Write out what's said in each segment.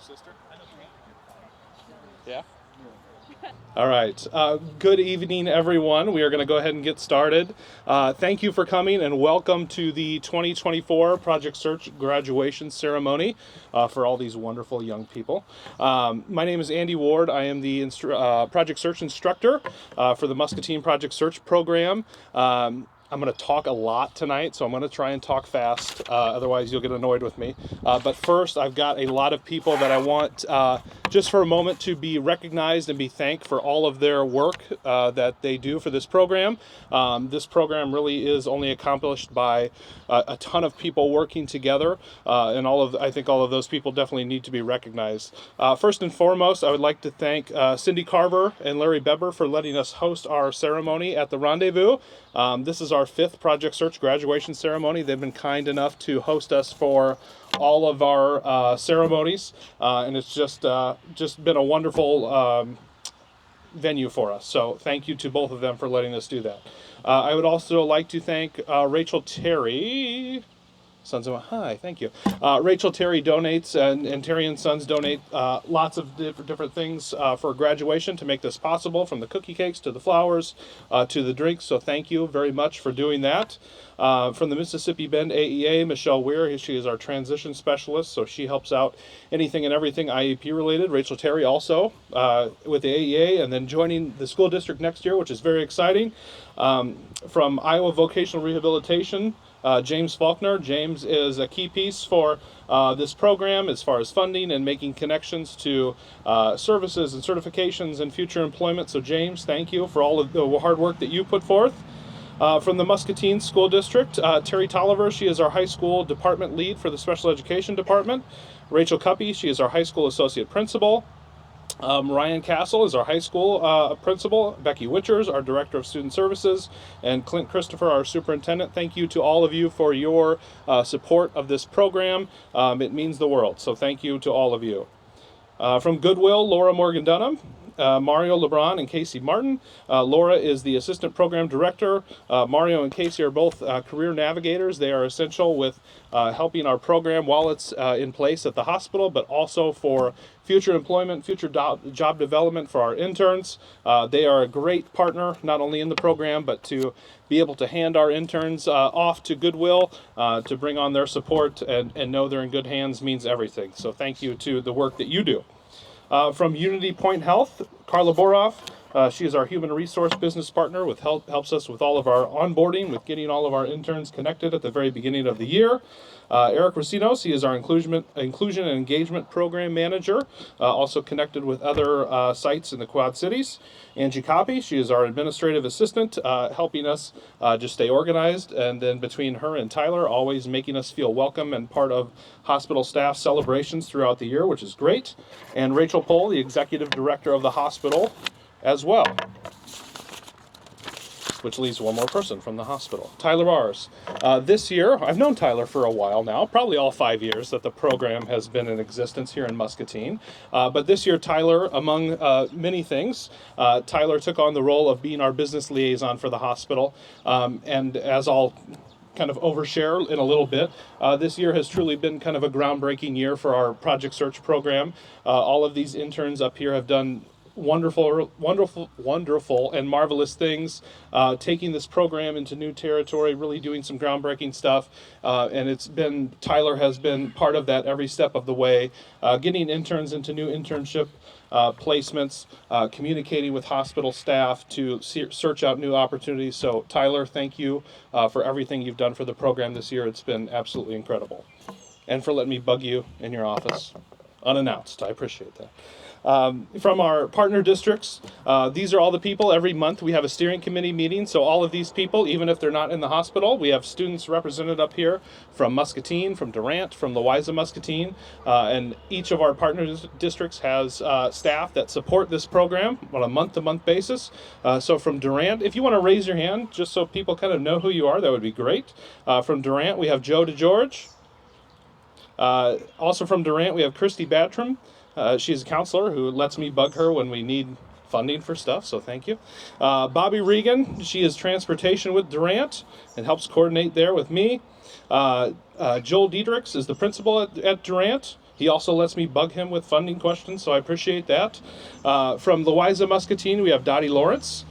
sister? Yeah? All right. Good evening, everyone. We are going to go ahead and get started. Thank you for coming and welcome to the 2024 Project Search graduation ceremony for all these wonderful young people. My name is Andy Ward. I am the Project Search instructor for the Muscatine Project Search program. I'm going to talk a lot tonight, so I'm going to try and talk fast. Otherwise, you'll get annoyed with me. But first, I've got a lot of people that I want just for a moment to be recognized and be thanked for all of their work that they do for this program. This program really is only accomplished by a ton of people working together, and I think all of those people definitely need to be recognized. First and foremost, I would like to thank Cindy Carver and Larry Beber for letting us host our ceremony at the Rendezvous. This is our 5th Project Search graduation ceremony. They've been kind enough to host us for all of our ceremonies, and it's just been a wonderful venue for us. So thank you to both of them for letting us do that. I would also like to thank Rachel Terry. Sons of Hi, thank you. Rachel Terry donates, and Terry and Sons donate lots of different things for graduation to make this possible, from the cookie cakes to the flowers to the drinks. So thank you very much for doing that. From the Mississippi Bend AEA, Michelle Weir, she is our transition specialist, so she helps out anything and everything IEP related. Rachel Terry also with the AEA, and then joining the school district next year, which is very exciting. From Iowa Vocational Rehabilitation, James Faulkner. James is a key piece for this program as far as funding and making connections to services and certifications and future employment. So James, thank you for all of the hard work that you put forth. From the Muscatine School District, Terry Tolliver, she is our high school department lead for the special education department. Rachel Cuppy, she is our high school associate principal. Ryan Castle is our high school principal. Becky Witchers, our director of student services, and Clint Christopher, our superintendent. Thank you to all of you for your support of this program. It means the world, so thank you to all of you. From Goodwill, Laura Morgan Dunham, Mario LeBron, and Casey Martin. Laura is the assistant program director. Mario and Casey are both career navigators. They are essential with helping our program while it's in place at the hospital, but also for future employment, future job development for our interns. They are a great partner, not only in the program, but to be able to hand our interns off to Goodwill to bring on their support and know they're in good hands means everything. So thank you to the work that you do. From Unity Point Health, Carla Boroff. She is our human resource business partner, helps us with all of our onboarding, with getting all of our interns connected at the very beginning of the year. Eric Racinos, he is our inclusion and engagement program manager, also connected with other sites in the Quad Cities. Angie Copy, she is our administrative assistant, helping us just stay organized. And then between her and Tyler, always making us feel welcome and part of hospital staff celebrations throughout the year, which is great. And Rachel Pohl, the executive director of the hospital as well, which leaves one more person from the hospital. Tyler Bars. This year, I've known Tyler for a while now, probably all 5 years that the program has been in existence here in Muscatine. But this year, Tyler, among many things, Tyler took on the role of being our business liaison for the hospital. And as I'll kind of overshare in a little bit, this year has truly been kind of a groundbreaking year for our Project Search program. All of these interns up here have done wonderful and marvelous things, taking this program into new territory, really doing some groundbreaking stuff, and Tyler has been part of that every step of the way, getting interns into new internship placements, communicating with hospital staff to search out new opportunities. So Tyler, thank you for everything you've done for the program this year. It's been absolutely incredible. And for letting me bug you in your office unannounced. I appreciate that. From our partner districts, these are all the people. Every month we have a steering committee meeting, so all of these people, even if they're not in the hospital, we have students represented up here from Muscatine, from Durant, from Louisa Muscatine, and each of our partner districts has staff that support this program on a month-to-month basis. So from Durant, if you want to raise your hand, just so people kind of know who you are, that would be great. From Durant, we have Joe DeGeorge. Also from Durant, we have Christy Batram. She's a counselor who lets me bug her when we need funding for stuff, so thank you. Bobby Regan, she is transportation with Durant and helps coordinate there with me. Joel Diedrichs is the principal at Durant. He also lets me bug him with funding questions, so I appreciate that. From Louisa Muscatine, we have Dottie Lawrence.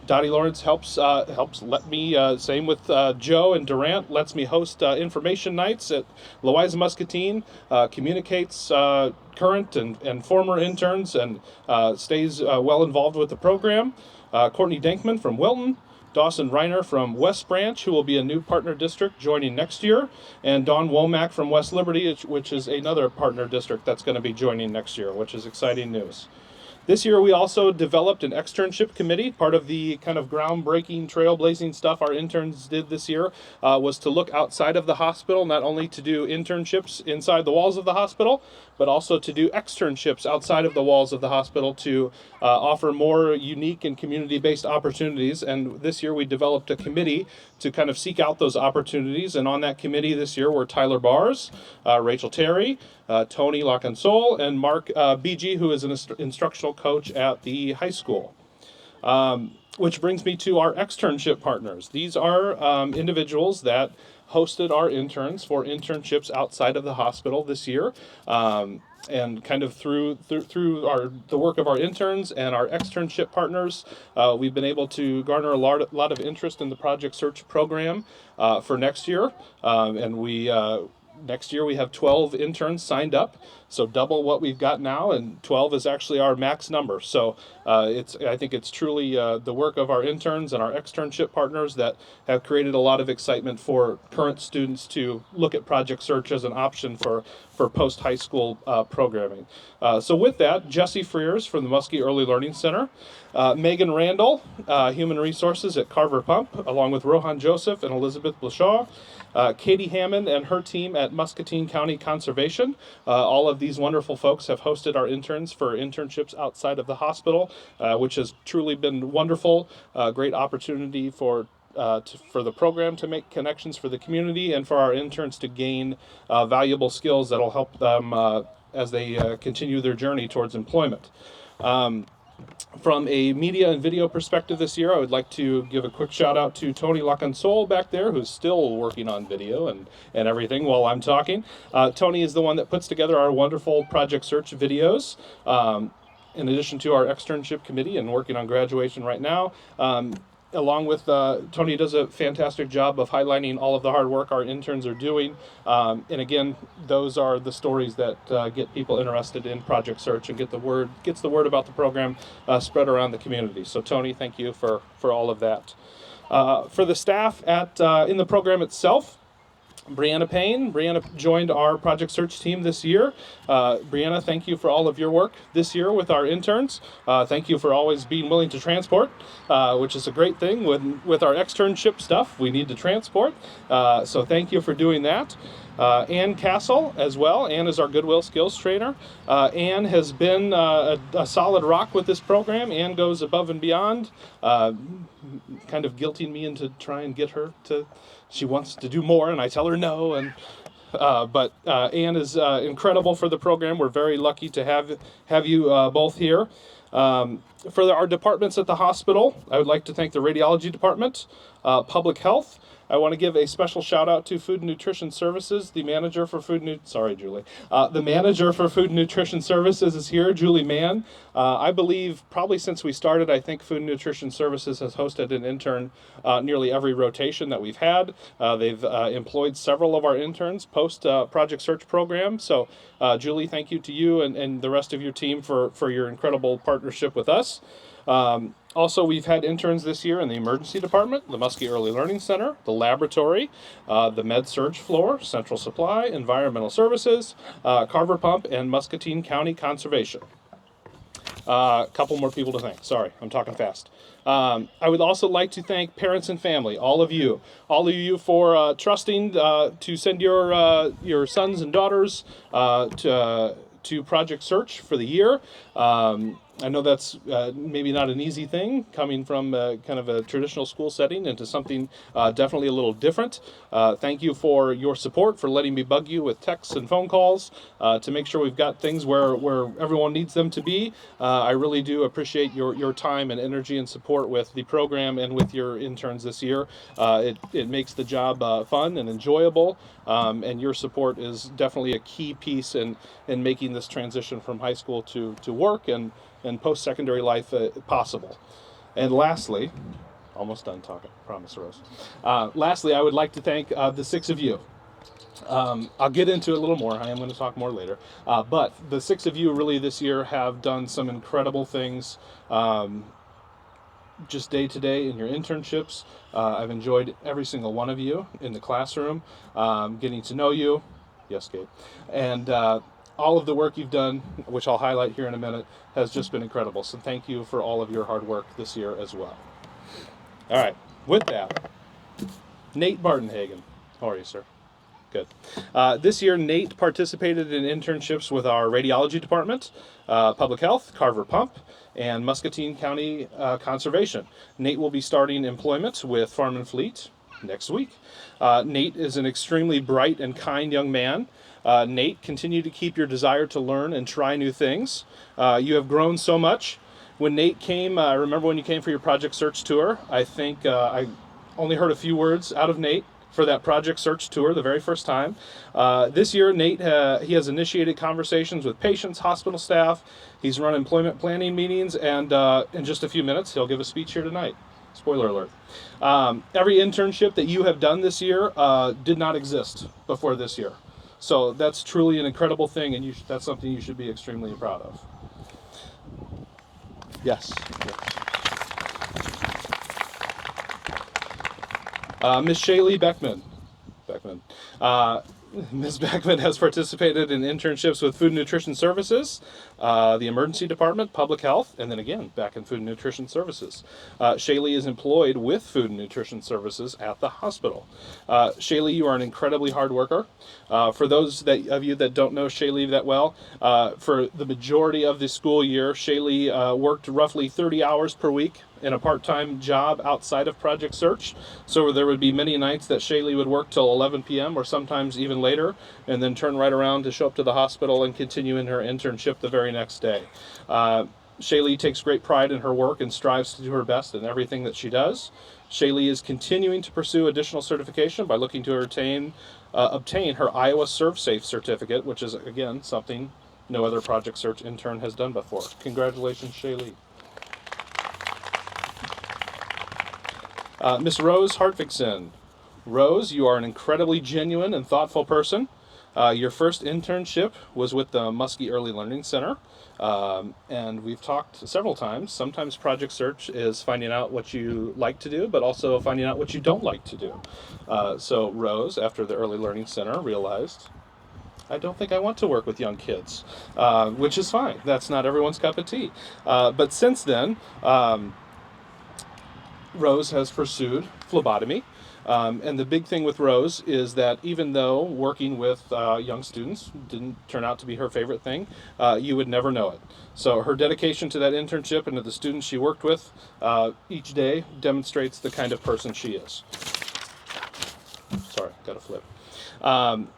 Dottie Lawrence helps let me, same with Joe and Durant, lets me host information nights at Louisa Muscatine, communicates current and former interns, and stays well involved with the program. Courtney Denkman from Wilton, Dawson Reiner from West Branch, who will be a new partner district joining next year, and Dawn Womack from West Liberty, which is another partner district that's going to be joining next year, which is exciting news. This year we also developed an externship committee. Part of the kind of groundbreaking, trailblazing stuff our interns did this year was to look outside of the hospital, not only to do internships inside the walls of the hospital, but also to do externships outside of the walls of the hospital to offer more unique and community-based opportunities. And this year we developed a committee to kind of seek out those opportunities. And on that committee this year were Tyler Bars, Rachel Terry, Tony Loconsole, and Mark BG, who is an instructional coach at the high school. Which brings me to our externship partners. These are individuals that hosted our interns for internships outside of the hospital this year. And kind of through the work of our interns and our externship partners, we've been able to garner a lot of interest in the Project Search program for next year. Next year we have 12 interns signed up, so double what we've got now, and 12 is actually our max number. So I think it's truly the work of our interns and our externship partners that have created a lot of excitement for current students to look at Project Search as an option for post-high school programming. So with that, Jesse Frears from the Muskie Early Learning Center, Megan Randall, Human Resources at Carver Pump, along with Rohan Joseph and Elizabeth Blashaw, Katie Hammond and her team at Muscatine County Conservation. All of these wonderful folks have hosted our interns for internships outside of the hospital, which has truly been wonderful. Great opportunity for the program to make connections for the community and for our interns to gain valuable skills that'll help them as they continue their journey towards employment. From a media and video perspective this year, I would like to give a quick shout out to Tony Loconsole back there, who's still working on video and everything while I'm talking. Tony is the one that puts together our wonderful Project Search videos, in addition to our externship committee and working on graduation right now. Along with Tony does a fantastic job of highlighting all of the hard work our interns are doing. And again, those are the stories that get people interested in Project Search and gets the word about the program spread around the community. So Tony, thank you for all of that. For the staff in the program itself, Brianna Payne. Brianna joined our Project Search team this year. Brianna, thank you for all of your work this year with our interns. Thank you for always being willing to transport, which is a great thing. With our externship stuff, we need to transport. So thank you for doing that. Ann Castle as well. Ann is our Goodwill Skills trainer. Ann has been a solid rock with this program. Ann goes above and beyond, kind of guilting me into try and get her to, she wants to do more, and I tell her no. But Ann is incredible for the program. We're very lucky to have you both here. For our departments at the hospital, I would like to thank the radiology department, public health. I want to give a special shout out to Food and Nutrition Services. The manager for Food and Nutrition Services is here, Julie Mann. I believe probably since we started, I think Food and Nutrition Services has hosted an intern nearly every rotation that we've had. They've employed several of our interns post Project Search program. So Julie, thank you to you and the rest of your team for your incredible partnership with us. Also, we've had interns this year in the emergency department, the Muskie Early Learning Center, the laboratory, the med surge floor, Central Supply, Environmental Services, Carver Pump, and Muscatine County Conservation. A couple more people to thank. Sorry, I'm talking fast. I would also like to thank parents and family, all of you for trusting to send your sons and daughters to Project Search for the year. I know that's maybe not an easy thing coming from kind of a traditional school setting into something definitely a little different. Thank you for your support, for letting me bug you with texts and phone calls to make sure we've got things where everyone needs them to be. I really do appreciate your time and energy and support with the program and with your interns this year. It makes the job fun and enjoyable, and your support is definitely a key piece in making this transition from high school to work and post-secondary life possible. And lastly, almost done talking, promise, Rose. Lastly, I would like to thank the six of you. I'll get into it a little more. I am going to talk more later. But the six of you really this year have done some incredible things just day to day in your internships. I've enjoyed every single one of you in the classroom, getting to know you. Yes, Kate. And all of the work you've done, which I'll highlight here in a minute, has just been incredible. So thank you for all of your hard work this year as well. All right, with that, Nate Bartenhagen. How are you, sir? Good. This year, Nate participated in internships with our radiology department, public health, Carver Pump, and Muscatine County Conservation. Nate will be starting employment with Farm and Fleet next week. Nate is an extremely bright and kind young man. Nate, continue to keep your desire to learn and try new things. You have grown so much. When Nate came, I remember when you came for your Project Search tour, I think I only heard a few words out of Nate for that Project Search tour the very first time. This year, Nate, he has initiated conversations with patients, hospital staff. He's run employment planning meetings, and in just a few minutes, he'll give a speech here tonight. Spoiler alert. Every internship that you have done this year did not exist before this year. So that's truly an incredible thing, and that's something you should be extremely proud of. Yes. Ms. Shaylee Beckman. Ms. Beckman has participated in internships with Food and Nutrition Services, the Emergency Department, Public Health, and then again back in Food and Nutrition Services. Shaylee is employed with Food and Nutrition Services at the hospital. Shaylee, you are an incredibly hard worker. For those of you that don't know Shaylee that well, for the majority of the school year, Shaylee worked roughly 30 hours per week in a part-time job outside of Project Search. So there would be many nights that Shaylee would work till 11 p.m. or sometimes even later, and then turn right around to show up to the hospital and continue in her internship the very next day. Shaylee takes great pride in her work and strives to do her best in everything that she does. Shaylee is continuing to pursue additional certification by looking to obtain her Iowa ServSafe certificate, which is, again, something no other Project Search intern has done before. Congratulations, Shaylee. Miss Rose Hartvigsen. Rose, you are an incredibly genuine and thoughtful person. Your first internship was with the Muskie Early Learning Center, and we've talked several times. Sometimes Project Search is finding out what you like to do, but also finding out what you don't like to do. So Rose, after the Early Learning Center, realized, I don't think I want to work with young kids, which is fine. That's not everyone's cup of tea. But since then, Rose has pursued phlebotomy. And the big thing with Rose is that even though working with young students didn't turn out to be her favorite thing, you would never know it. So her dedication to that internship and to the students she worked with each day demonstrates the kind of person she is. Sorry, got to flip.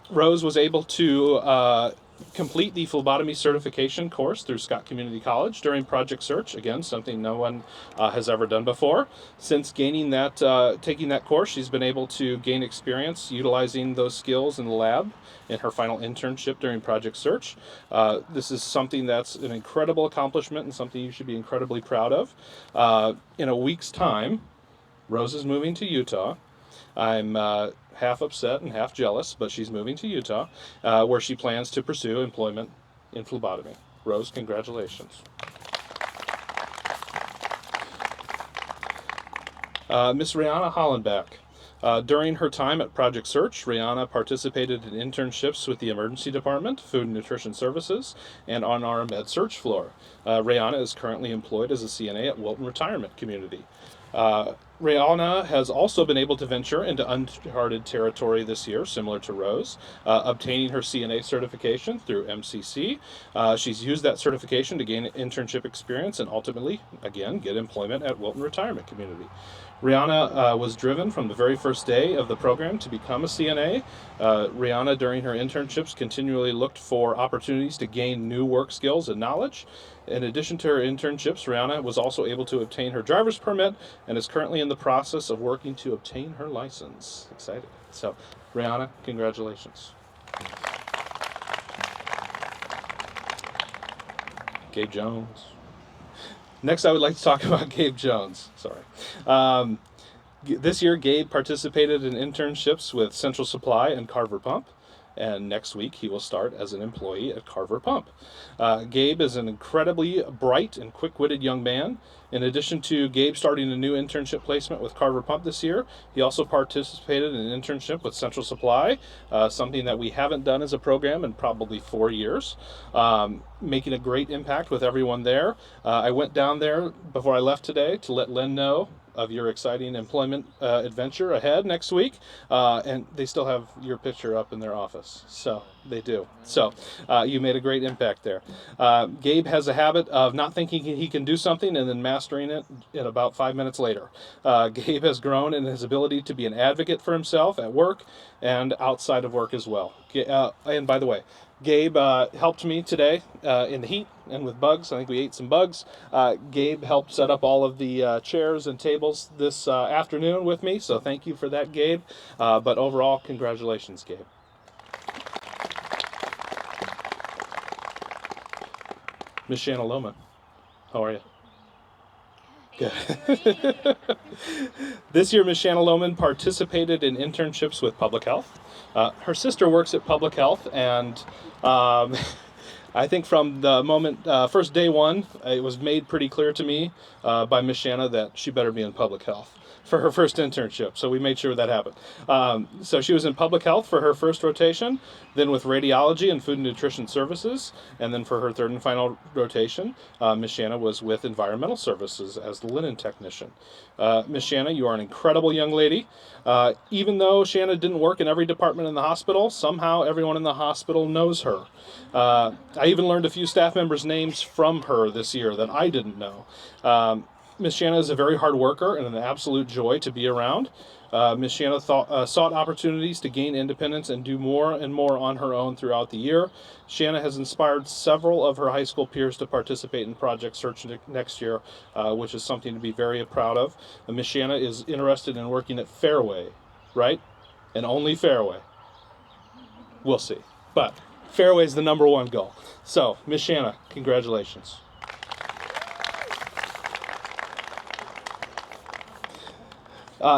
Rose was able to complete the phlebotomy certification course through Scott Community College during Project Search. Again, something no one has ever done before. Since taking that course, she's been able to gain experience utilizing those skills in the lab in her final internship during Project Search. This is something that's an incredible accomplishment and something you should be incredibly proud of. In a week's time, Rose is moving to Utah. I'm half upset and half jealous, but she's moving to Utah, where she plans to pursue employment in phlebotomy. Rose, congratulations. Miss Rihanna Hollenbach. During her time at Project Search, Rihanna participated in internships with the Emergency Department, Food and Nutrition Services, and on our Med Search floor. Rihanna is currently employed as a CNA at Wilton Retirement Community. Rihanna has also been able to venture into uncharted territory this year, similar to Rose, obtaining her CNA certification through MCC. She's used that certification to gain internship experience and ultimately, again, get employment at Wilton Retirement Community. Rihanna was driven from the very first day of the program to become a CNA. Rihanna, during her internships, continually looked for opportunities to gain new work skills and knowledge. In addition to her internships, Rihanna was also able to obtain her driver's permit and is currently in the process of working to obtain her license. Excited. So, Rihanna, congratulations. Gabe Jones. Next, I would like to talk about Gabe Jones. Sorry. This year, Gabe participated in internships with Central Supply and Carver Pump, and next week he will start as an employee at Carver Pump. Gabe is an incredibly bright and quick-witted young man. In addition to Gabe starting a new internship placement with Carver Pump this year, he also participated in an internship with Central Supply, something that we haven't done as a program in probably 4 years, making a great impact with everyone there. I went down there before I left today to let Len know of your exciting employment adventure ahead next week, and they still have your picture up in their office. So they do. So you made a great impact there. Gabe has a habit of not thinking he can do something and then mastering it in about 5 minutes later. Gabe has grown in his ability to be an advocate for himself at work and outside of work as well. And by the way, Gabe helped me today in the heat and with bugs. I think we ate some bugs. Gabe helped set up all of the chairs and tables this afternoon with me, so thank you for that, Gabe. But overall, congratulations, Gabe. Miss Shanna Lohman, how are you? Good. This year, Ms. Shanna Lohman participated in internships with Public Health. Her sister works at Public Health, and I think from the moment, first day one, it was made pretty clear to me by Ms. Shanna that she better be in Public Health for her first internship, so we made sure that happened. So she was in Public Health for her first rotation, then with Radiology and Food and Nutrition Services, and then for her third and final rotation, Ms. Shanna was with Environmental Services as the linen technician. Ms. Shanna, you are an incredible young lady. Even though Shanna didn't work in every department in the hospital, somehow everyone in the hospital knows her. I even learned a few staff members' names from her this year that I didn't know. Ms. Shanna is a very hard worker and an absolute joy to be around. Ms. Shanna sought opportunities to gain independence and do more and more on her own throughout the year. Shanna has inspired several of her high school peers to participate in Project Search next year, which is something to be very proud of. Ms. Shanna is interested in working at Fairway, right? And only Fairway. We'll see. But Fairway is the number one goal. So, Ms. Shanna, congratulations.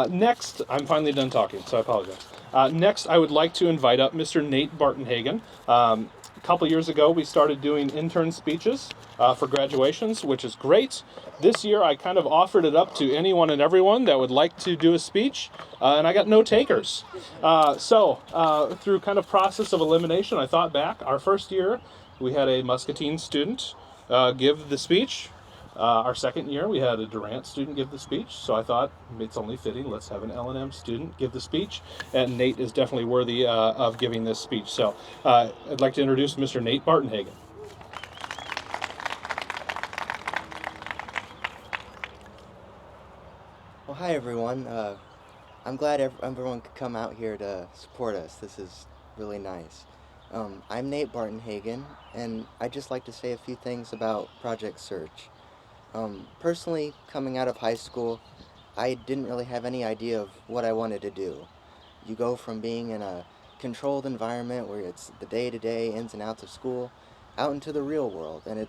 Next, I'm finally done talking, so I apologize. Next, I would like to invite up Mr. Nate Bartenhagen. A couple years ago, we started doing intern speeches for graduations, which is great. This year, I kind of offered it up to anyone and everyone that would like to do a speech, and I got no takers. So, through kind of process of elimination, I thought back. Our first year, we had a Muscatine student give the speech. Our second year, we had a Durant student give the speech, so I thought it's only fitting, let's have an L&M student give the speech, and Nate is definitely worthy of giving this speech. So I'd like to introduce Mr. Nate Bartenhagen. Well, hi everyone. I'm glad everyone could come out here to support us. This is really nice. I'm Nate Bartenhagen, and I'd just like to say a few things about Project Search. Personally, coming out of high school, I didn't really have any idea of what I wanted to do. You go from being in a controlled environment where it's the day-to-day ins and outs of school, out into the real world, and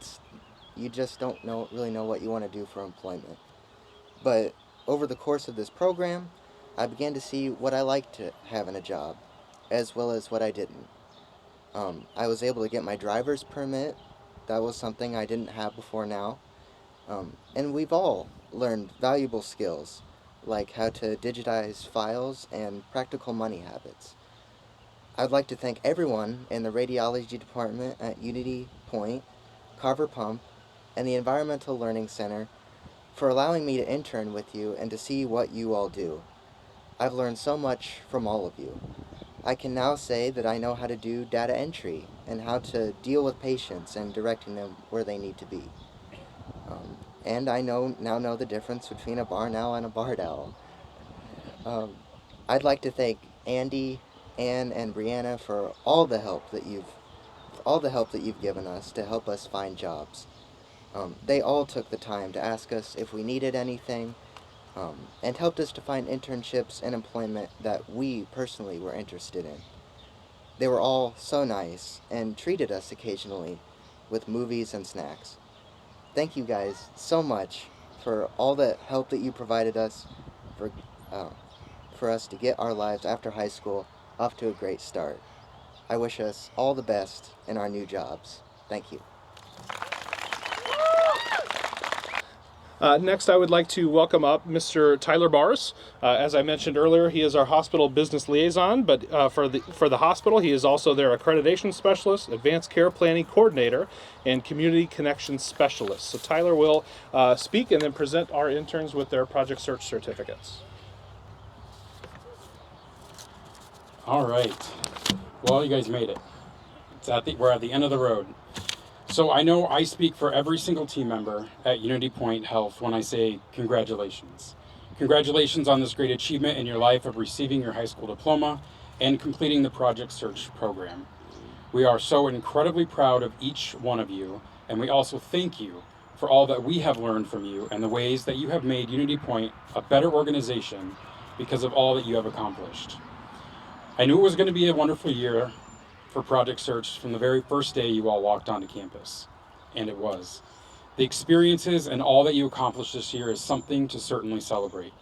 you just don't really know what you want to do for employment. But over the course of this program, I began to see what I liked to have in a job, as well as what I didn't. I was able to get my driver's permit. That was something I didn't have before now. And we've all learned valuable skills, like how to digitize files and practical money habits. I'd like to thank everyone in the radiology department at Unity Point, Carver Pump, and the Environmental Learning Center for allowing me to intern with you and to see what you all do. I've learned so much from all of you. I can now say that I know how to do data entry and how to deal with patients and directing them where they need to be. And I now know the difference between a barn owl and a barred owl. I'd like to thank Andy, Ann, and Brianna for all the help that you've given us to help us find jobs. They all took the time to ask us if we needed anything, and helped us to find internships and employment that we personally were interested in. They were all so nice and treated us occasionally with movies and snacks. Thank you guys so much for all the help that you provided us for us to get our lives after high school off to a great start. I wish us all the best in our new jobs. Thank you. Next, I would like to welcome up Mr. Tyler Bars. As I mentioned earlier, he is our hospital business liaison, but for the hospital, he is also their accreditation specialist, advanced care planning coordinator, and community connections specialist. So Tyler will speak and then present our interns with their Project Search certificates. All right. Well, you guys made it. We're at the end of the road. So I know I speak for every single team member at Unity Point Health when I say congratulations. Congratulations on this great achievement in your life of receiving your high school diploma and completing the Project Search program. We are so incredibly proud of each one of you, and we also thank you for all that we have learned from you and the ways that you have made Unity Point a better organization because of all that you have accomplished. I knew it was going to be a wonderful year for Project Search from the very first day you all walked onto campus, and it was. The experiences and all that you accomplished this year is something to certainly celebrate.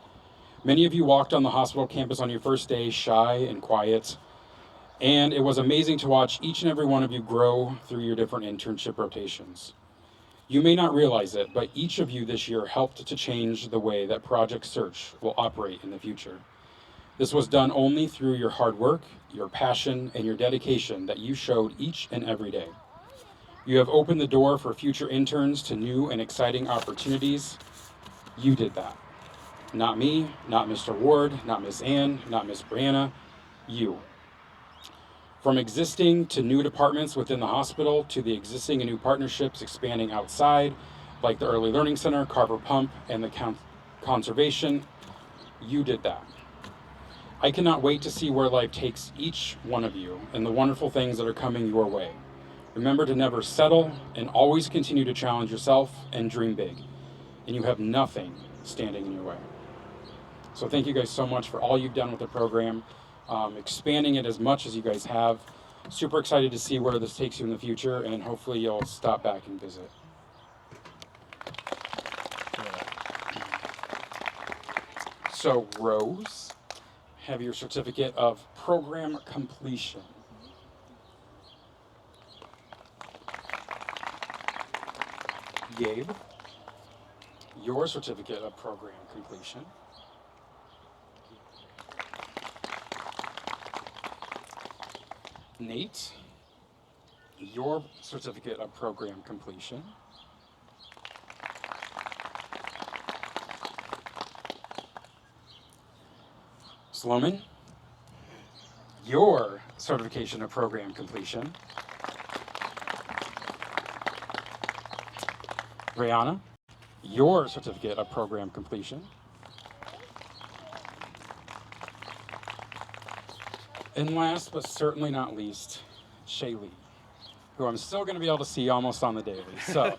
Many of you walked on the hospital campus on your first day shy and quiet, and it was amazing to watch each and every one of you grow through your different internship rotations. You may not realize it, but each of you this year helped to change the way that Project Search will operate in the future. This was done only through your hard work, your passion, and your dedication that you showed each and every day. You have opened the door for future interns to new and exciting opportunities. You did that. Not me, not Mr. Ward, not Miss Ann, not Miss Brianna, you. From existing to new departments within the hospital to the existing and new partnerships expanding outside, like the Early Learning Center, Carver Pump, and the conservation, you did that. I cannot wait to see where life takes each one of you and the wonderful things that are coming your way. Remember to never settle and always continue to challenge yourself and dream big. And you have nothing standing in your way. So thank you guys so much for all you've done with the program, expanding it as much as you guys have. Super excited to see where this takes you in the future, and hopefully you'll stop back and visit. So Rose, have your certificate of program completion. Gabe, your certificate of program completion. Nate, your certificate of program completion. Sloman, your certification of program completion. Brianna, your certificate of program completion. And last but certainly not least, Shaylee, who I'm still going to be able to see almost on the daily. So.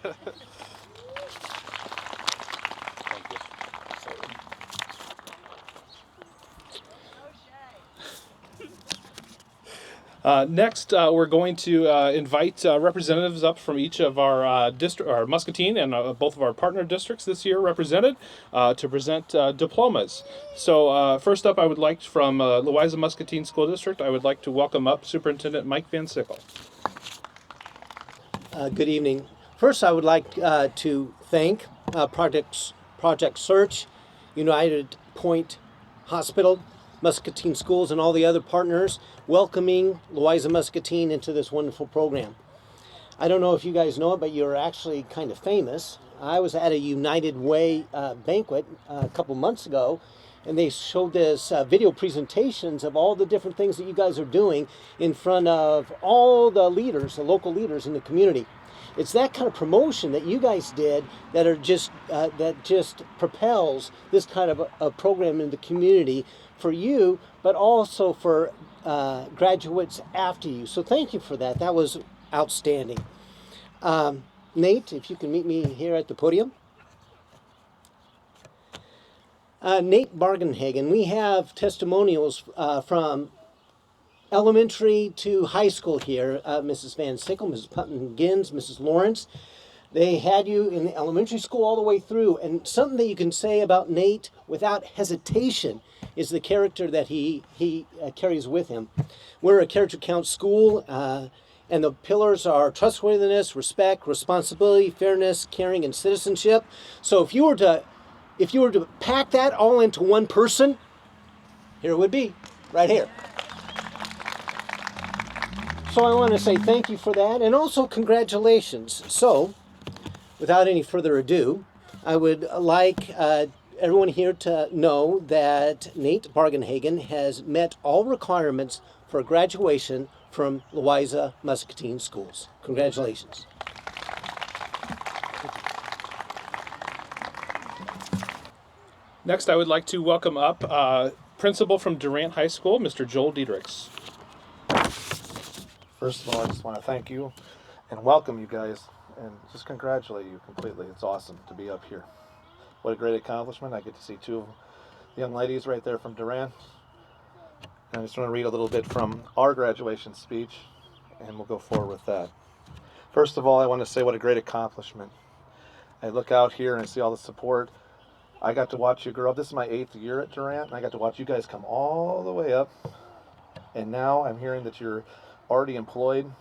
Next, we're going to invite representatives up from each of our Muscatine and both of our partner districts this year represented to present diplomas. So first up, I would like from Louisa Muscatine School District, I would like to welcome up Superintendent Mike Van Sickle. Good evening. First, I would like to thank Project Search, United Point Hospital, Muscatine Schools, and all the other partners welcoming Louisa Muscatine into this wonderful program. I don't know if you guys know it, but you're actually kind of famous. I was at a United Way banquet a couple months ago, and they showed this video presentations of all the different things that you guys are doing in front of all the leaders, the local leaders in the community. It's that kind of promotion that you guys did that are just that just propels this kind of a program in the community for you, but also for graduates after you. So thank you for that. That was outstanding. Nate, if you can meet me here at the podium. Nate Bargenhagen, we have testimonials from elementary to high school here. Mrs. Van Sickle, Mrs. Putnam-Gins, Mrs. Lawrence. They had you in the elementary school all the way through. And something that you can say about Nate without hesitation is the character that he carries with him. We're a character count school, and the pillars are trustworthiness, respect, responsibility, fairness, caring, and citizenship. So if you were to pack that all into one person, here it would be, right here. So I want to say thank you for that, and also congratulations. So, without any further ado, I would like everyone here to know that Nate Bargenhagen has met all requirements for graduation from Louisa Muscatine Schools. Congratulations. Next, I would like to welcome up Principal from Durant High School, Mr. Joel Diedrichs. First of all, I just want to thank you and welcome you guys and just congratulate you completely. It's awesome to be up here. What a great accomplishment. I get to see two of the young ladies right there from Durant. And I just want to read a little bit from our graduation speech and we'll go forward with that. First of all, I want to say what a great accomplishment. I look out here and I see all the support. I got to watch you grow up. This is my 8th year at Durant, and I got to watch you guys come all the way up. And now I'm hearing that you're already employed.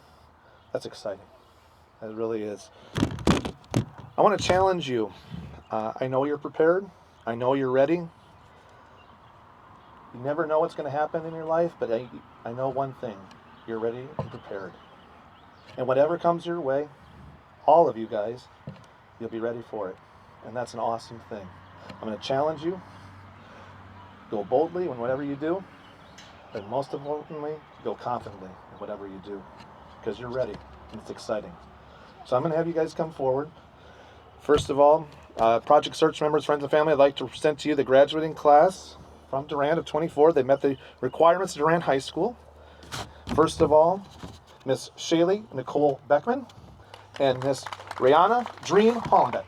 That's exciting. That really is. I want to challenge you. I know you're prepared. I know you're ready. You never know what's going to happen in your life, but I know one thing. You're ready and prepared. And whatever comes your way, all of you guys, you'll be ready for it. And that's an awesome thing. I'm going to challenge you. Go boldly in whatever you do. But most importantly, go confidently in whatever you do. Because you're ready and it's exciting. So I'm going to have you guys come forward. First of all, Project Search members, friends, and family, I'd like to present to you the graduating class from Durant of 24. They met the requirements of Durant High School. First of all, Miss Shaylee Nicole Beckman and Miss Rihanna Dream Hollenbeck.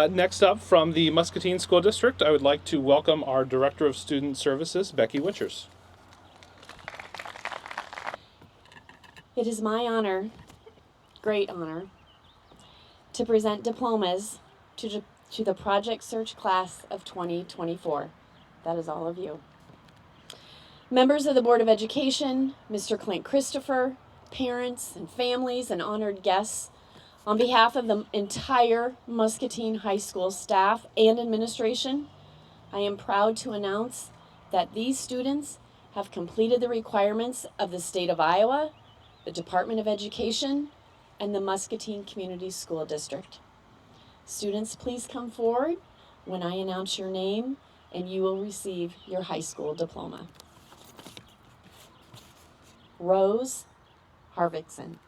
Next up, from the Muscatine School District, I would like to welcome our Director of Student Services, Becky Witchers. It is my honor, great honor, to present diplomas to the Project Search class of 2024. That is all of you. Members of the Board of Education, Mr. Clint Christopher, parents and families and honored guests, on behalf of the entire Muscatine High School staff and administration, I am proud to announce that these students have completed the requirements of the state of Iowa, the Department of Education, and the Muscatine Community School District. Students, please come forward when I announce your name and you will receive your high school diploma. Rose Harvickson.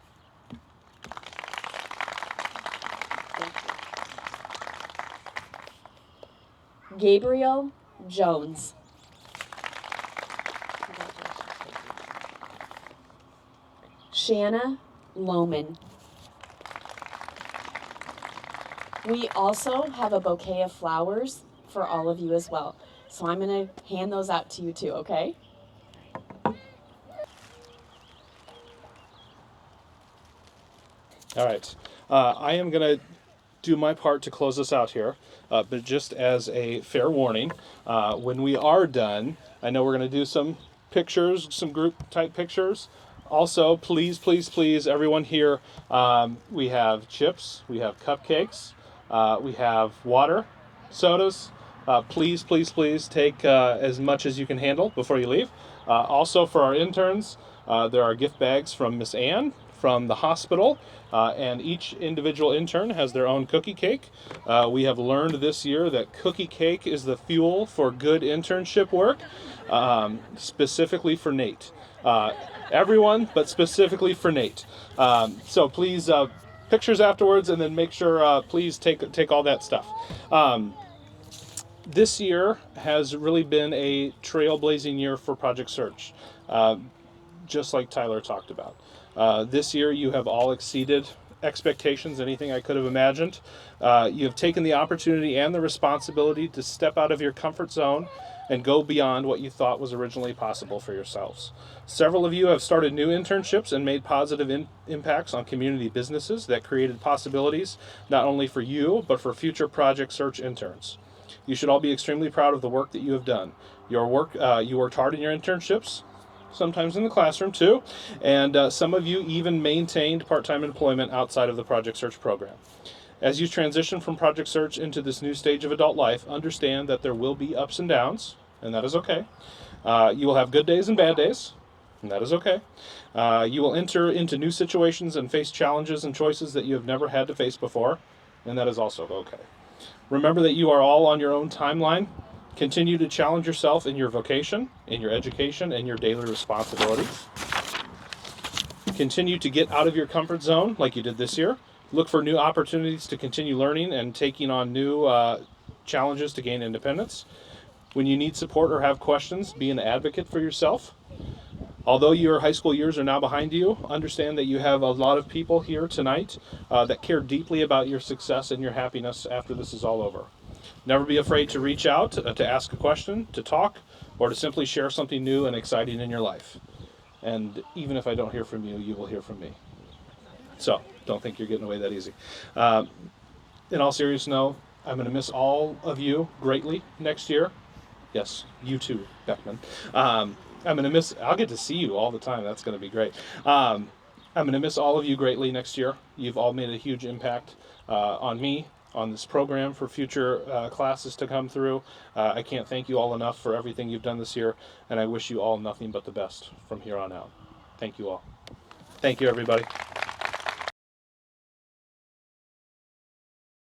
Gabriel Jones. Shanna Lohman. We also have a bouquet of flowers for all of you as well. So I'm going to hand those out to you too, okay? All right. I am going to do my part to close this out here, but just as a fair warning, when we are done, I know we're going to do some pictures, some group type pictures. Also, please, please, please, everyone here, we have chips, we have cupcakes, we have water, sodas. Please, please, please take as much as you can handle before you leave. Also for our interns, there are gift bags from Miss Ann from the hospital, and each individual intern has their own cookie cake. We have learned this year that cookie cake is the fuel for good internship work, specifically for Nate. Everyone, but specifically for Nate. So please, pictures afterwards, and then make sure, please take all that stuff. This year has really been a trailblazing year for Project Search, just like Tyler talked about. This year you have all exceeded expectations, anything I could have imagined. You have taken the opportunity and the responsibility to step out of your comfort zone and go beyond what you thought was originally possible for yourselves. Several of you have started new internships and made positive impacts on community businesses that created possibilities not only for you, but for future Project Search interns. You should all be extremely proud of the work that you have done. You worked hard in your internships, sometimes in the classroom too, and some of you even maintained part-time employment outside of the Project Search program. As you transition from Project Search into this new stage of adult life, understand that there will be ups and downs, and that is okay. You will have good days and bad days, and that is okay. You will enter into new situations and face challenges and choices that you have never had to face before, and that is also okay. Remember that you are all on your own timeline. Continue to challenge yourself in your vocation, in your education, and your daily responsibilities. Continue to get out of your comfort zone like you did this year. Look for new opportunities to continue learning and taking on new challenges to gain independence. When you need support or have questions, be an advocate for yourself. Although your high school years are now behind you, understand that you have a lot of people here tonight that care deeply about your success and your happiness after this is all over. Never be afraid to reach out, to ask a question, to talk, or to simply share something new and exciting in your life. And even if I don't hear from you, you will hear from me. So, don't think you're getting away that easy. In all seriousness, no, I'm going to miss all of you greatly next year. Yes, you too, Beckman. I'll get to see you all the time. That's going to be great. I'm going to miss all of you greatly next year. You've all made a huge impact on me, on this program for future classes to come through. I can't thank you all enough for everything you've done this year, and I wish you all nothing but the best from here on out. Thank you all. Thank you, everybody.